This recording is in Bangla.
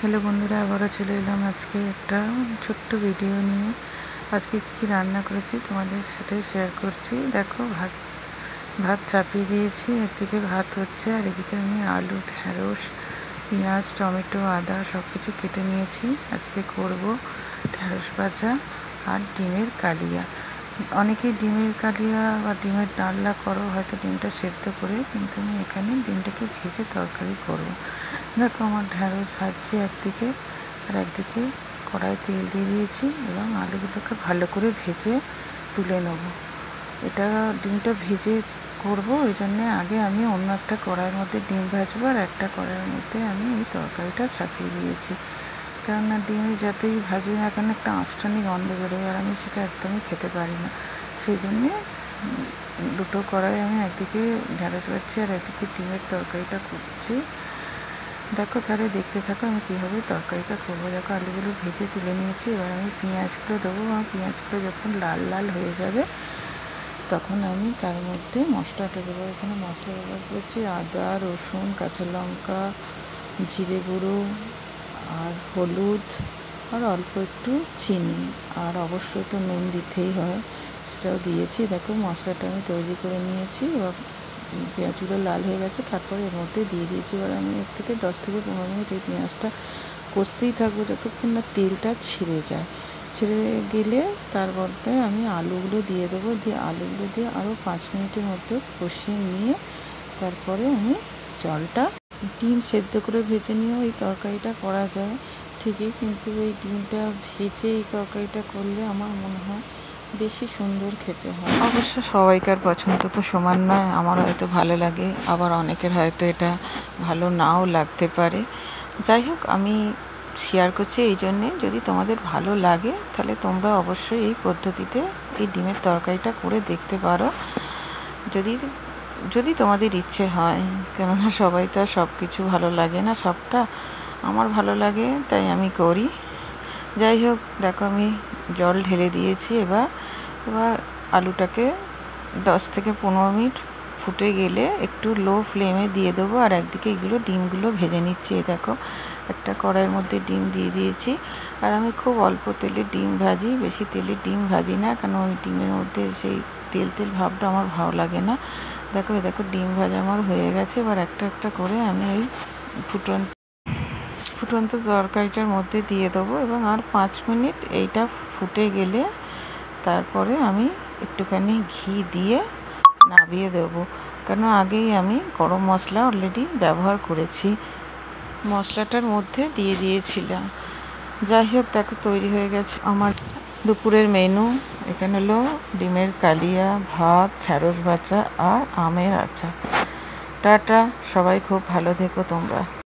হ্যালো বন্ধুরা, আবারও চলে এলাম আজকে একটা ছোট্ট ভিডিও নিয়ে। আজকে কী রান্না করেছি তোমাদের সাথে শেয়ার করছি। দেখো, ভাত চাপিয়ে দিয়েছি, একদিকে ভাত হচ্ছে আর এদিকে আমি আলু, ঢ্যাঁড়স, পেঁয়াজ, টমেটো, আদা সব কিছু কেটে নিয়েছি। আজকে করব ঢ্যাঁড়স ভাজা আর ডিমের কালিয়া। অনেকেই ডিমের কালিয়া বা ডিমের ডালনা করো, হয়তো ডিমটা সেদ্ধ করে, কিন্তু আমি এখানে ডিমটাকে ভেজে তরকারি করব। দেখো, আমার ঢ্যাঁড়স ভাজছি একদিকে, আর একদিকে কড়াই তেল দিয়ে দিয়েছি এবং আলুগুলোকে ভালো করে ভেজে তুলে নেব। এটা ডিমটা ভেজে করব, ওই জন্যে আগে আমি অন্য একটা কড়াইয়ের মধ্যে ডিম ভাজবো আর একটা কড়াইয়ের মধ্যে আমি এই তরকারিটা চাপিয়ে দিয়েছি। কেননা ডিমে যাতেই ভাজি না কেন একটা আঁচটানি গন্ধ বেরোয়, আর আমি সেটা একদমই খেতে পারি না। সেই জন্যে দুটো কড়াই আমি একদিকে ঢ্যাঁড়স ভাজছি আর একদিকে ডিমের তরকারিটা করছি। দেখো, তাহলে দেখতে থাকো আমি কীভাবে তরকারিটা করবো। দেখো, আলুগুলো ভেজে তুলে নিয়েছি, এবার আমি পেঁয়াজগুলো দেবো। আর পেঁয়াজগুলো যখন লাল লাল হয়ে যাবে তখন আমি তার মধ্যে মশলাটা দেবো। এখানে মশলা ব্যবহার করছি আদা, রসুন, কাঁচা লঙ্কা, জিরে গুঁড়ো আর হলুদ, আর অল্প একটু চিনি, আর অবশ্যই তো নুন দিতেই হয়, সেটাও দিয়েছি। দেখো, মশলাটা আমি তৈরি করে নিয়েছি। এবার পেঁয়াজগুলো লাল হয়ে গেছে, তারপরে এর মধ্যে দিয়ে দিয়েছি। এবার আমি এর থেকে 10 থেকে 15 মিনিট এই পেঁয়াজটা কষতেই থাকবো যতক্ষণ না তেলটা ছেড়ে যায়। ছেড়ে গেলে তার মধ্যে আমি আলুগুলো দিয়ে দেবো, দিয়ে আলুগুলো দিয়ে আরও 5 মিনিটের মধ্যে কষিয়ে নিয়ে তারপরে আমি জলটা, ডিম সেদ্ধ করে ভেজে নিয়েও এই তরকারিটা করা যায় ঠিকই, কিন্তু এই ডিমটা ভেজে এই তরকারিটা করলে আমার মনে হয় বেশি সুন্দর খেতে হয়। অবশ্য সবাইকার পছন্দ তো সমান নয়, আমার হয়তো ভালো লাগে, আবার অনেকের হয়তো এটা ভালো নাও লাগতে পারে। যাই হোক, আমি শেয়ার করছি এই জন্যে, যদি তোমাদের ভালো লাগে তাহলে তোমরা অবশ্যই এই পদ্ধতিতে এই ডিমের তরকারিটা করে দেখতে পারো, যদি তোমাদের ইচ্ছে হয়। কেননা সবাই তো আর সব কিছু ভালো লাগে না, সবটা আমার ভালো লাগে তাই আমি করি। যাই হোক, দেখো আমি জল ঢেলে দিয়েছি। এবার আলুটাকে 10 থেকে 15 মিনিট ফুটে গেলে একটু লো ফ্লেমে দিয়ে দেবো, আর একদিকে এগুলো ডিমগুলো ভেজে নিচ্ছি। দেখো, একটা কড়াইয়ের মধ্যে ডিম দিয়ে দিয়েছি, আর আমি খুব অল্প তেলে ডিম ভাজি, বেশি তেলে ডিম ভাজি না, কারণ ওই ডিমের মধ্যে সেই তেল তেল ভাবটা আমার ভালো লাগে না। দেখো ডিম ভাজা আমার হয়ে গেছে। এবার একটা একটা করে আমি এই ফুটন্ত তরকারিটার মধ্যে দিয়ে দেবো, এবং আর 5 মিনিট এইটা ফুটে গেলে তারপরে আমি একটুখানি ঘি দিয়ে নামিয়ে দেবো, কেন আগেই আমি গরম মশলা অলরেডি ব্যবহার করেছি, মশলাটার মধ্যে দিয়ে দিয়েছিলাম। যাই হোক, দেখো তৈরি হয়ে গেছে আমার দুপুরের মেনু। এখানে হলো ডিমের কালিয়া, ভাত, ঢ্যাঁড়স ভাজা আর আমের আচার। টাটা, সবাই খুব ভালো থেকো তোমরা।